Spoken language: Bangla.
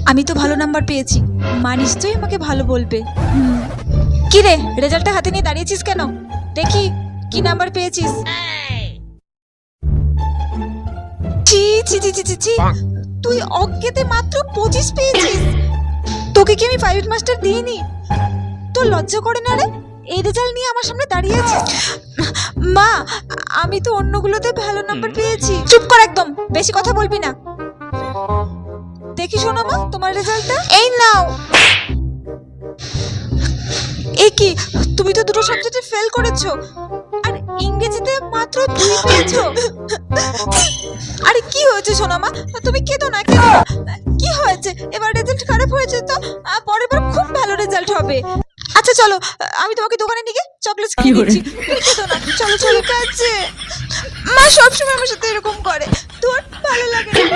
আমি তো ভালো নাম্বার পেয়েছি, মা নিশ্চয়ই আমাকে ভালো বলবে। কি রে, রেজাল্টটা হাতে নিয়ে দাঁড়িয়েছিস কেন? দেখি কি নাম্বার পেয়েছিস। ছি ছি ছি ছি ছি ছি, তুই অঙ্কেতে মাত্র 25 পেয়েছিস। তোকে কি আমি 5 মাস্টার দিইনি? তোর লজ্জা করে না রে? এই রেজাল্ট নিয়ে আমার সামনে দাঁড়িয়ে আছিস। মা, আমি তো অন্যগুলোতে ভালো নাম্বার পেয়েছি। চুপ কর একদম, বেশি কথা বলবি না। দেখি শোনো মা, তোমার রেজাল্টটা এই নাও। এ কি, তুমি তো দুটো সাবজেক্টে ফেল করেছো, আর ইংরেজিতে মাত্র 2 পেয়েছো। আরে কি হয়েছে সোনা মা, তুমি কেঁদো না কেঁদো না। কি হয়েছে? এবার রেজাল্ট খারাপ হয়েছে তো পরের বার খুব ভালো রেজাল্ট হবে। আচ্ছা চলো, আমি তোমাকে দোকানে নিয়ে গিয়ে চকলেট কিনে দিচ্ছি। তুমি কেঁদো না, চলো চলো। কাছে মা সবসময় আমার সাথে এরকম করে, তোর ভালো লাগে না।